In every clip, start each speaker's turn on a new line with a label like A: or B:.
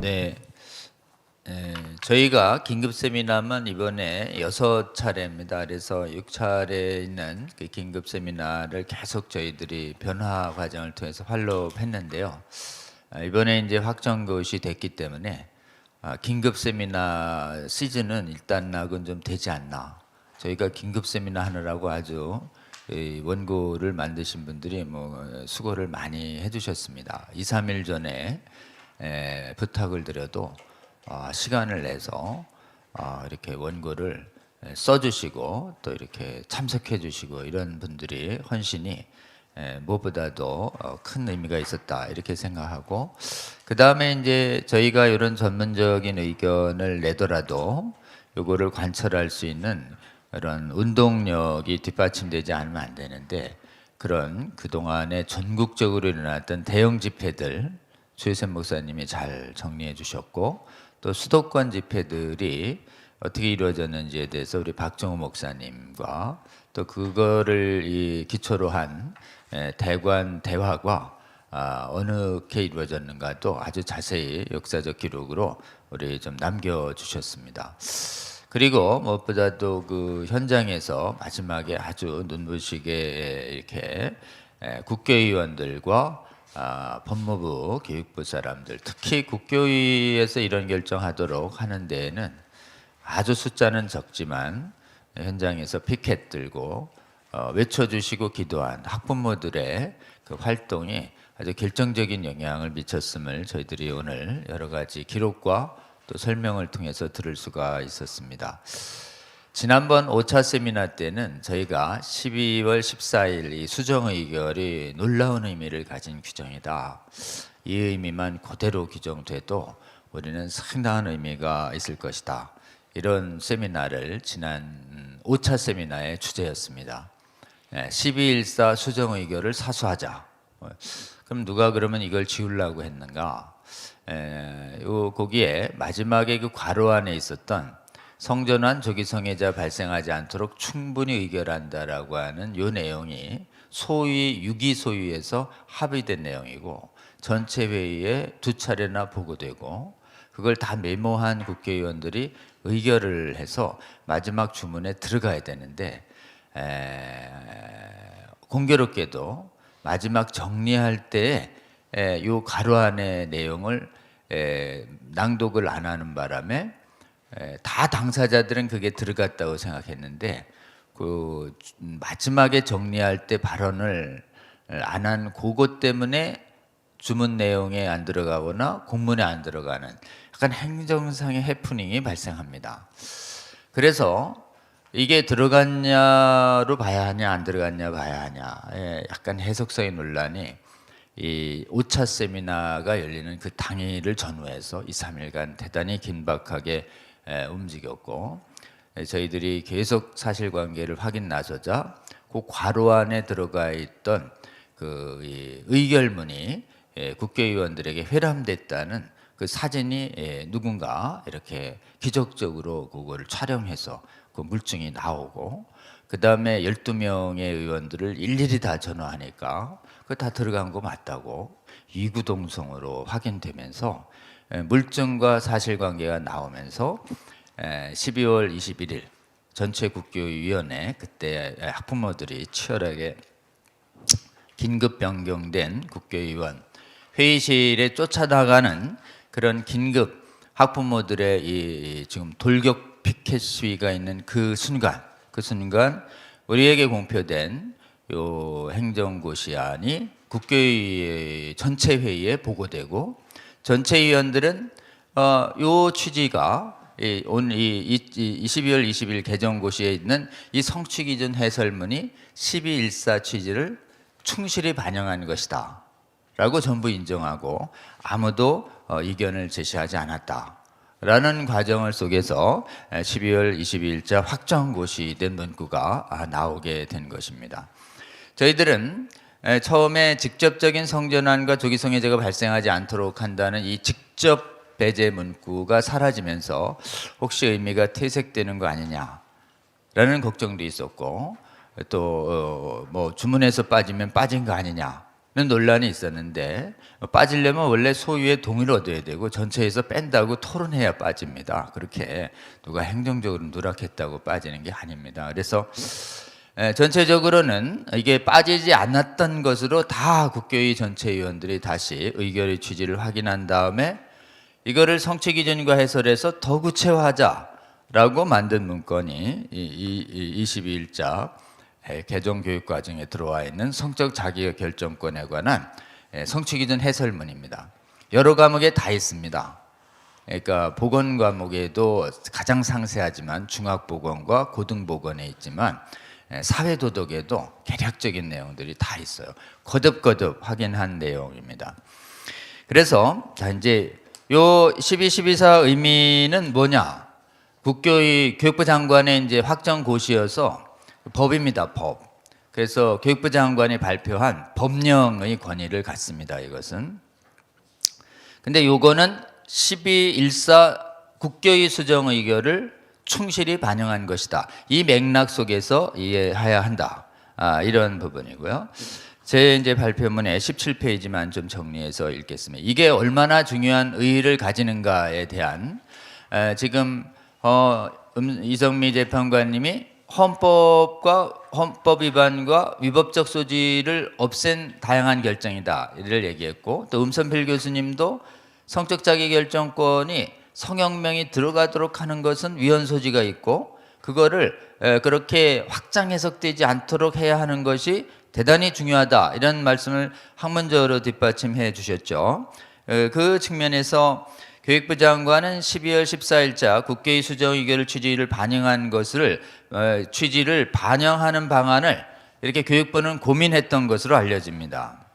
A: 네, 저희가 긴급 세미나만 이번에 6차례입니다. 그래서 6차례 있는 그 긴급 세미나를 계속 저희들이 변화 과정을 통해서 팔로우했는데요. 이번에 이제 확정것이 됐기 때문에 긴급 세미나 시즌은 일단락은 좀 되지 않나. 저희가 긴급 세미나 하느라고 아주 이 원고를 만드신 분들이 뭐 수고를 많이 해주셨습니다. 2, 3일 전에 부탁을 드려도 시간을 내서 이렇게 원고를 써주시고 또 이렇게 참석해주시고 이런 분들이 헌신이 무엇보다도 큰 의미가 있었다 이렇게 생각하고, 그 다음에 이제 저희가 이런 전문적인 의견을 내더라도 요거를 관철할 수 있는 그런 운동력이 뒷받침되지 않으면 안 되는데, 그런 그동안에 전국적으로 일어났던 대형 집회들 최유선 목사님이 잘 정리해 주셨고, 또 수도권 집회들이 어떻게 이루어졌는지에 대해서 우리 박정우 목사님과 또 그거를 기초로 한 대관 대화가 어느게 이루어졌는가도 아주 자세히 역사적 기록으로 우리 좀 남겨주셨습니다. 그리고 무엇보다도 그 현장에서 마지막에 아주 눈부시게 이렇게 국회의원들과 법무부, 교육부 사람들, 특히 국교위에서 이런 결정하도록 하는 데에는 아주 숫자는 적지만 현장에서 피켓 들고 외쳐주시고 기도한 학부모들의 그 활동이 아주 결정적인 영향을 미쳤음을 저희들이 오늘 여러 가지 기록과 또 설명을 통해서 들을 수가 있었습니다. 지난번 5차 세미나 때는 저희가 12월 14일 이 수정의결이 놀라운 의미를 가진 규정이다. 이 의미만 그대로 규정돼도 우리는 상당한 의미가 있을 것이다. 이런 세미나를 지난 5차 세미나의 주제였습니다. 12.14 수정의결을 사수하자. 그럼 누가 그러면 이걸 지우려고 했는가? 거기에 마지막에 그 괄호 안에 있었던 성전환 조기 성애자 발생하지 않도록 충분히 의결한다라고 하는 이 내용이 소위 6.2 소위에서 합의된 내용이고 전체 회의에 2차례나 보고되고 그걸 다 메모한 국회의원들이 의결을 해서 마지막 주문에 들어가야 되는데, 공교롭게도 마지막 정리할 때 이 괄호 안의 내용을 낭독을 안 하는 바람에 다 당사자들은 그게 들어갔다고 생각했는데, 그 마지막에 정리할 때 발언을 안 한 그것 때문에 주문 내용에 안 들어가거나 공문에 안 들어가는 약간 행정상의 해프닝이 발생합니다. 그래서 이게 들어갔냐로 봐야 하냐 안 들어갔냐 봐야 하냐, 약간 해석상의 논란이 이 5차 세미나가 열리는 그 당일을 전후해서 2, 3일간 대단히 긴박하게 움직였고, 저희들이 계속 사실관계를 확인 나서자 그 괄호 안에 들어가 있던 그 의결문이 국회의원들에게 회람됐다는 그 사진이 누군가 이렇게 기적적으로 그거를 촬영해서 그 물증이 나오고, 그 다음에 12명의 의원들을 일일이 다 전화하니까 그거 다 들어간 거 맞다고 이구동성으로 확인되면서 물증과 사실관계가 나오면서 12월 21일 전체 국교위원회, 그때 학부모들이 치열하게 긴급 변경된 국교의원 회의실에 쫓아나가는 그런 긴급 학부모들의 이 지금 돌격 피켓 시위가 있는 그 순간 우리에게 공표된 요 행정고시안이 국교위 전체 회의에 보고되고, 전체 위원들은 요 취지가 오늘 이 12월 20일 개정고시에 있는 이 성취기준 해설문이 12.14 취지를 충실히 반영한 것이다 라고 전부 인정하고 아무도 이견을 제시하지 않았다 라는 과정을 속에서 12월 22일자 확정고시된 문구가 나오게 된 것입니다. 저희들은 처음에 직접적인 성전환과 조기성애자가 발생하지 않도록 한다는 이 직접 배제 문구가 사라지면서 혹시 의미가 퇴색되는 거 아니냐라는 걱정도 있었고, 또 뭐 주문에서 빠지면 빠진 거 아니냐는 논란이 있었는데 빠지려면 원래 소유의 동의를 얻어야 되고 전체에서 뺀다고 토론해야 빠집니다. 그렇게 누가 행정적으로 누락했다고 빠지는 게 아닙니다. 그래서 전체적으로는 이게 빠지지 않았던 것으로 다 국교위 전체 위원들이 다시 의결의 취지를 확인한 다음에 이거를 성취 기준과 해설해서 더 구체화하자라고 만든 문건이 이 22일자 개정 교육 과정에 들어와 있는 성적 자기의 결정권에 관한 성취 기준 해설문입니다. 여러 과목에 다 있습니다. 그러니까 보건 과목에도 가장 상세하지만 중학보건과 고등보건에 있지만 사회도덕에도 개략적인 내용들이 다 있어요. 거듭거듭 확인한 내용입니다. 그래서 자 이제 요 12.12사 의미는 뭐냐? 국교의 교육부 장관의 이제 확정 고시여서 법입니다. 법. 그래서 교육부 장관이 발표한 법령의 권위를 갖습니다. 이것은. 근데 요거는 12.14 국교의 수정 의결을 충실히 반영한 것이다. 이 맥락 속에서 이해해야 한다. 이런 부분이고요. 제 이제 발표문에 17페이지만 좀 정리해서 읽겠습니다. 이게 얼마나 중요한 의의를 가지는가에 대한 지금 이성미 재판관님이 헌법과 헌법 위반과 위법적 소지를 없앤 다양한 결정이다. 이를 얘기했고 또 음선필 교수님도 성적 자기 결정권이 성형명이 들어가도록 하는 것은 위헌 소지가 있고 그거를 그렇게 확장 해석되지 않도록 해야 하는 것이 대단히 중요하다. 이런 말씀을 학문적으로 뒷받침해 주셨죠. 그 측면에서 교육부 장관은 12월 14일자 국회의 수정 의결 취지를 반영한 것을 취지를 반영하는 방안을 이렇게 교육부는 고민했던 것으로 알려집니다.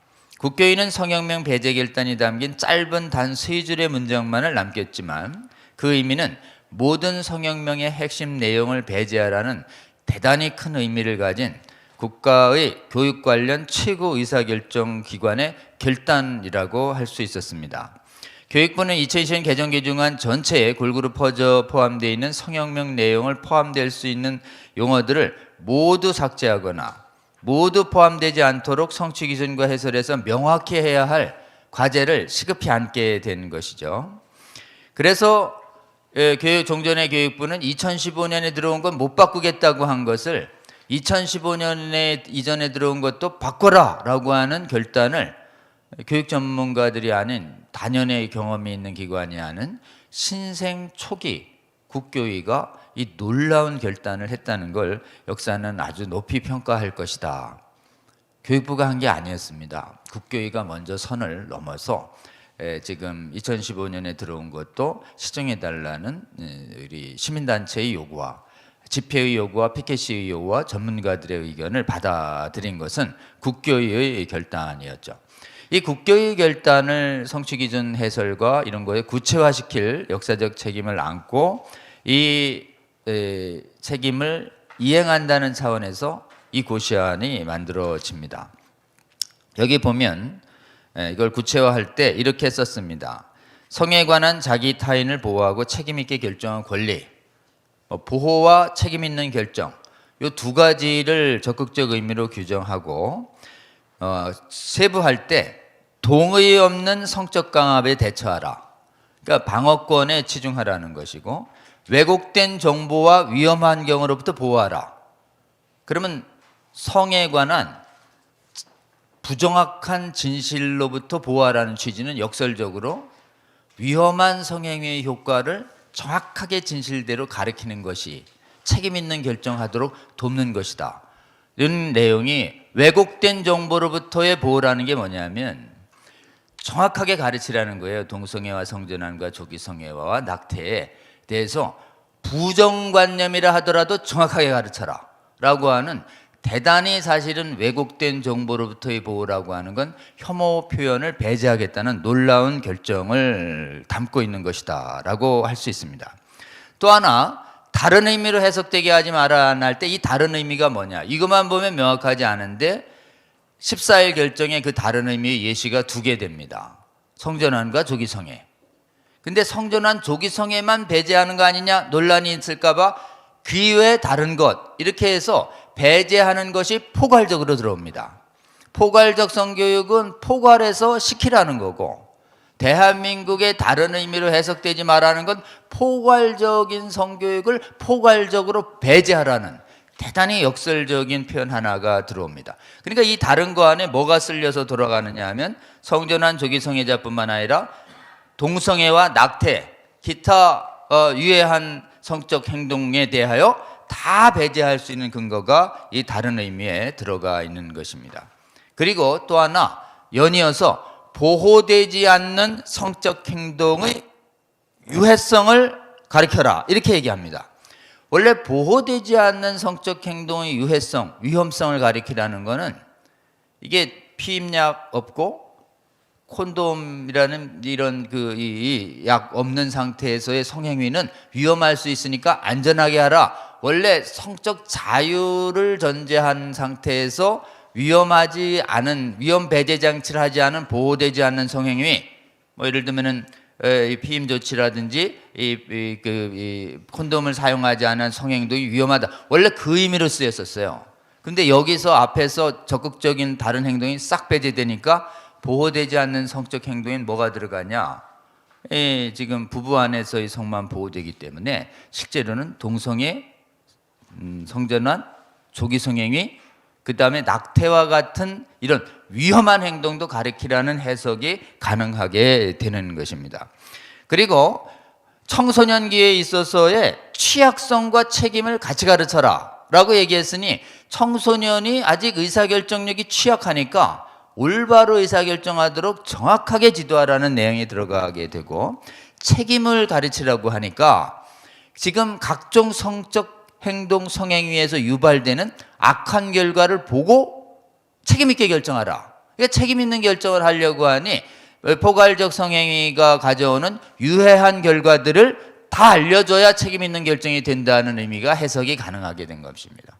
A: 국교위는 성형명 배제 결단이 담긴 짧은 단 3줄의 문장만을 남겼지만 그 의미는 모든 성형명의 핵심 내용을 배제하라는 대단히 큰 의미를 가진 국가의 교육 관련 최고 의사결정 기관의 결단이라고 할 수 있었습니다. 교육부는 2020년 개정 개정안 전체에 골고루 퍼져 포함되어 있는 성형명 내용을 포함될 수 있는 용어들을 모두 삭제하거나 모두 포함되지 않도록 성취 기준과 해설에서 명확히 해야 할 과제를 시급히 안게 된 것이죠. 그래서 종전의 교육부는 2015년에 들어온 건 못 바꾸겠다고 한 것을 2015년에 이전에 들어온 것도 바꿔라 라고 하는 결단을 교육 전문가들이 아닌 단연의 경험이 있는 기관이 하는 신생 초기 국교위가 이 놀라운 결단을 했다는 걸 역사는 아주 높이 평가할 것이다. 교육부가 한 게 아니었습니다. 국교위가 먼저 선을 넘어서 지금 2015년에 들어온 것도 시정해달라는 우리 시민단체의 요구와 집회의 요구와 피켓시의 요구와 전문가들의 의견을 받아들인 것은 국교위의 결단이었죠. 이 국교위 결단을 성취기준 해설과 이런 거에 구체화시킬 역사적 책임을 안고 이 책임을 이행한다는 차원에서 이 고시안이 만들어집니다. 여기 보면 이걸 구체화할 때 이렇게 썼습니다. 성에 관한 자기 타인을 보호하고 책임 있게 결정한 권리, 보호와 책임 있는 결정, 이 두 가지를 적극적 의미로 규정하고 세부할 때 동의 없는 성적 강압에 대처하라. 그러니까 방어권에 치중하라는 것이고 왜곡된 정보와 위험 환경으로부터 보호하라. 그러면 성에 관한 부정확한 진실로부터 보호하라는 취지는 역설적으로 위험한 성행위의 효과를 정확하게 진실대로 가리키는 것이 책임 있는 결정하도록 돕는 것이다. 이런 내용이 왜곡된 정보로부터의 보호라는 게 뭐냐면 정확하게 가르치라는 거예요. 동성애와 성전환과 조기성애와 낙태에 대해서 부정관념이라 하더라도 정확하게 가르쳐라 라고 하는 대단히 사실은 왜곡된 정보로부터의 보호라고 하는 건 혐오 표현을 배제하겠다는 놀라운 결정을 담고 있는 것이다 라고 할 수 있습니다. 또 하나 다른 의미로 해석되게 하지 말아 할 때 이 다른 의미가 뭐냐 이것만 보면 명확하지 않은데 14일 결정에 그 다른 의미의 예시가 두 개 됩니다. 성전환과 조기성애. 근데 성전환 조기성애만 배제하는 거 아니냐 논란이 있을까 봐 그 이외에 다른 것 이렇게 해서 배제하는 것이 포괄적으로 들어옵니다. 포괄적 성교육은 포괄해서 시키라는 거고, 대한민국의 다른 의미로 해석되지 말라는 건 포괄적인 성교육을 포괄적으로 배제하라는 대단히 역설적인 표현 하나가 들어옵니다. 그러니까 이 다른 거 안에 뭐가 쓸려서 돌아가느냐 하면 성전환 조기성애자뿐만 아니라 동성애와 낙태, 기타 유해한 성적 행동에 대하여 다 배제할 수 있는 근거가 이 다른 의미에 들어가 있는 것입니다. 그리고 또 하나 연이어서 보호되지 않는 성적 행동의 유해성을 가르쳐라 이렇게 얘기합니다. 원래 보호되지 않는 성적 행동의 유해성, 위험성을 가리키라는 것은 이게 피임약 없고 콘돔이라는 이런 약 없는 상태에서의 성행위는 위험할 수 있으니까 안전하게 하라. 원래 성적 자유를 전제한 상태에서 위험하지 않은, 위험 배제 장치를 하지 않은, 보호되지 않는 성행위, 뭐 예를 들면은 피임 조치라든지 이 콘돔을 사용하지 않은 성행동이 위험하다. 원래 그 의미로 쓰였었어요. 근데 여기서 앞에서 적극적인 다른 행동이 싹 배제되니까 보호되지 않는 성적 행동엔 뭐가 들어가냐? 지금 부부 안에서의 성만 보호되기 때문에 실제로는 동성애, 성전환, 조기 성행위, 그 다음에 낙태와 같은 이런 위험한 행동도 가리키라는 해석이 가능하게 되는 것입니다. 그리고 청소년기에 있어서의 취약성과 책임을 같이 가르쳐라 라고 얘기했으니 청소년이 아직 의사결정력이 취약하니까 올바로 의사결정하도록 정확하게 지도하라는 내용이 들어가게 되고, 책임을 가르치라고 하니까 지금 각종 성적 행동 성행위에서 유발되는 악한 결과를 보고 책임 있게 결정하라. 그러니까 책임 있는 결정을 하려고 하니 포괄적 성행위가 가져오는 유해한 결과들을 다 알려줘야 책임 있는 결정이 된다는 의미가 해석이 가능하게 된 것입니다.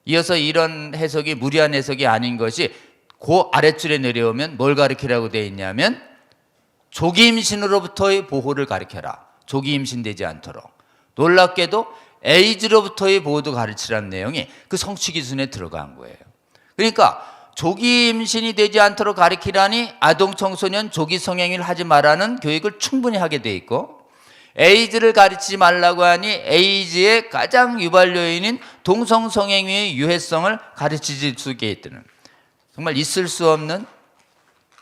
A: 이어서 이런 해석이 무리한 해석이 아닌 것이 그 아랫줄에 내려오면 뭘 가르치라고 되어 있냐면 조기 임신으로부터의 보호를 가르쳐라. 조기 임신되지 않도록. 놀랍게도 에이즈로부터의 보호도 가르치라는 내용이 그 성취 기준에 들어간 거예요. 그러니까 조기 임신이 되지 않도록 가르치라니 아동 청소년 조기 성행위를 하지 말라는 교육을 충분히 하게 돼 있고, 에이즈를 가르치지 말라고 하니 에이즈의 가장 유발 요인인 동성 성행위의 유해성을 가르칠 수 있게 있다는, 정말 있을 수 없는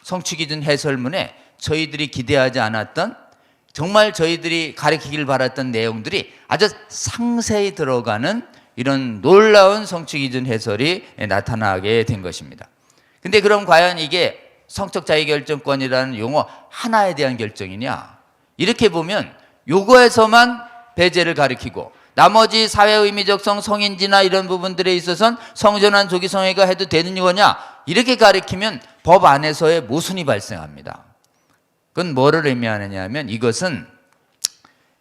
A: 성취 기준 해설문에 저희들이 기대하지 않았던, 정말 저희들이 가르치길 바랐던 내용들이 아주 상세히 들어가는 이런 놀라운 성취 기준 해설이 나타나게 된 것입니다. 근데 그럼 과연 이게 성적 자유결정권이라는 용어 하나에 대한 결정이냐? 이렇게 보면 요거에서만 배제를 가리키고 나머지 사회의미적성, 성인지나 이런 부분들에 있어서는 성전환 조기 성애가 해도 되는 거냐? 이렇게 가리키면 법 안에서의 모순이 발생합니다. 그건 뭐를 의미하느냐 하면 이것은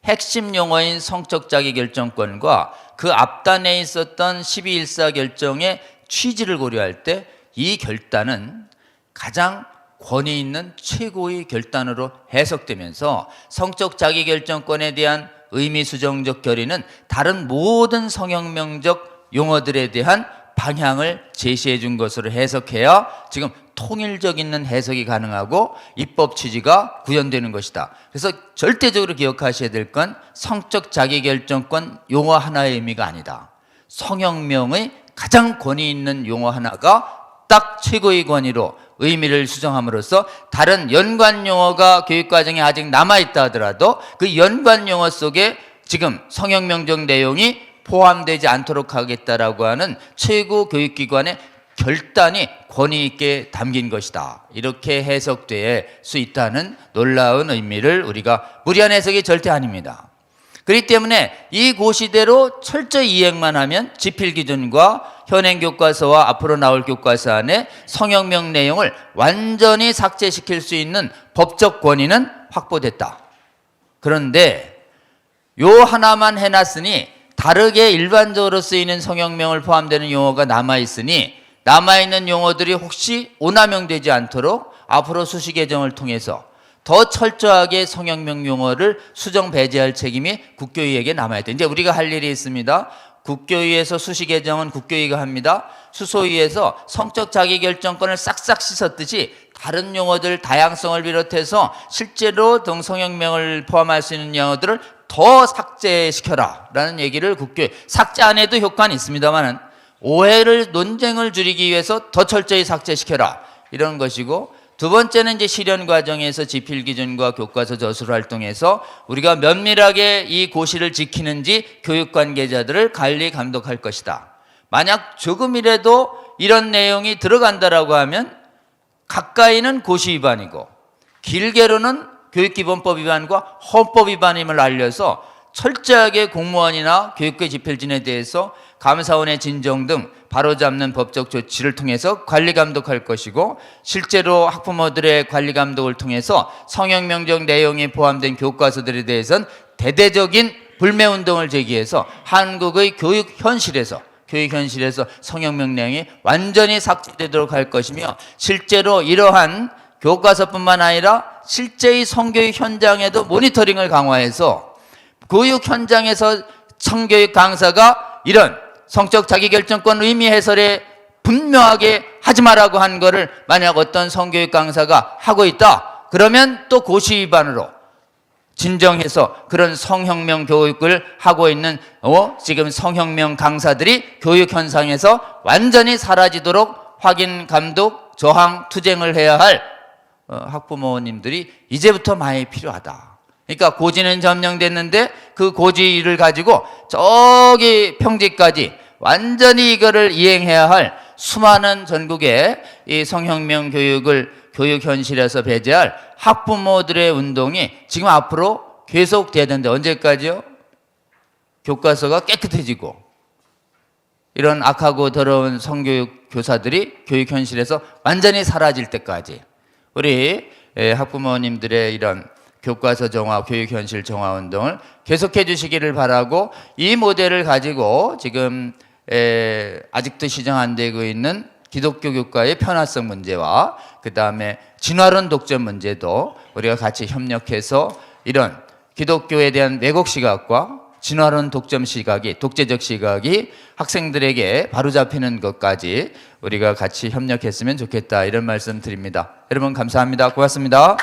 A: 핵심 용어인 성적 자기결정권과 그 앞단에 있었던 12.14 결정의 취지를 고려할 때 이 결단은 가장 권위 있는 최고의 결단으로 해석되면서 성적 자기결정권에 대한 의미수정적 결의는 다른 모든 성혁명적 용어들에 대한 방향을 제시해 준 것으로 해석해야 지금 통일적 있는 해석이 가능하고 입법 취지가 구현되는 것이다. 그래서 절대적으로 기억하셔야 될 건 성적 자기결정권 용어 하나의 의미가 아니다. 성혁명의 가장 권위 있는 용어 하나가 딱 최고의 권위로 의미를 수정함으로써 다른 연관 용어가 교육과정에 아직 남아있다 하더라도 그 연관 용어 속에 지금 성혁명적 내용이 포함되지 않도록 하겠다라고 하는 최고 교육기관의 결단이 권위 있게 담긴 것이다. 이렇게 해석될 수 있다는 놀라운 의미를 우리가 무리한 해석이 절대 아닙니다. 그렇기 때문에 이 고시대로 철저히 이행만 하면 지필기준과 현행교과서와 앞으로 나올 교과서 안에 성혁명 내용을 완전히 삭제시킬 수 있는 법적 권위는 확보됐다. 그런데 요 하나만 해놨으니 다르게 일반적으로 쓰이는 성혁명을 포함되는 용어가 남아있으니 남아있는 용어들이 혹시 오남용되지 않도록 앞으로 수시 개정을 통해서 더 철저하게 성혁명 용어를 수정 배제할 책임이 국교위에게 남아야 돼. 이제 우리가 할 일이 있습니다. 국교위에서 수시 개정은 국교위가 합니다. 수소위에서 성적 자기결정권을 싹싹 씻었듯이 다른 용어들 다양성을 비롯해서 실제로 동성혁명을 포함할 수 있는 용어들을 더 삭제시켜라 라는 얘기를 국교에, 삭제 안 해도 효과는 있습니다만은 오해를, 논쟁을 줄이기 위해서 더 철저히 삭제시켜라 이런 것이고, 두 번째는 이제 실현 과정에서 지필 기준과 교과서 저술 활동에서 우리가 면밀하게 이 고시를 지키는지 교육 관계자들을 관리 감독할 것이다. 만약 조금이라도 이런 내용이 들어간다라고 하면 가까이는 고시 위반이고 길게로는 교육기본법 위반과 헌법 위반임을 알려서 철저하게 공무원이나 교육계 집필진에 대해서 감사원의 진정 등 바로잡는 법적 조치를 통해서 관리 감독할 것이고, 실제로 학부모들의 관리 감독을 통해서 성혁명적 내용이 포함된 교과서들에 대해서는 대대적인 불매운동을 제기해서 한국의 교육 현실에서 성혁명 내용이 완전히 삭제되도록 할 것이며, 실제로 이러한 교과서뿐만 아니라 실제의 성교육 현장에도 모니터링을 강화해서 교육 현장에서 성교육 강사가 이런 성적 자기결정권 의미 해설에 분명하게 하지 말라고 한 거를 만약 어떤 성교육 강사가 하고 있다 그러면 또 고시 위반으로 진정해서 그런 성혁명 교육을 하고 있는 지금 성혁명 강사들이 교육 현상에서 완전히 사라지도록 확인, 감독, 저항, 투쟁을 해야 할 학부모님들이 이제부터 많이 필요하다. 그러니까 고지는 점령됐는데 그 고지를 가지고 저기 평지까지 완전히 이거를 이행해야 할 수많은 전국의 이 성혁명 교육을 교육 현실에서 배제할 학부모들의 운동이 지금 앞으로 계속돼야 되는데, 언제까지요? 교과서가 깨끗해지고 이런 악하고 더러운 성교육 교사들이 교육 현실에서 완전히 사라질 때까지 우리 학부모님들의 이런 교과서 정화, 교육 현실 정화 운동을 계속해 주시기를 바라고, 이 모델을 가지고 지금 아직도 시정 안 되고 있는 기독교 교과의 편화성 문제와 그 다음에 진화론 독점 문제도 우리가 같이 협력해서 이런 기독교에 대한 왜곡 시각과 진화론 독점 시각이, 독재적 시각이 학생들에게 바로잡히는 것까지 우리가 같이 협력했으면 좋겠다, 이런 말씀 드립니다. 여러분 감사합니다. 고맙습니다.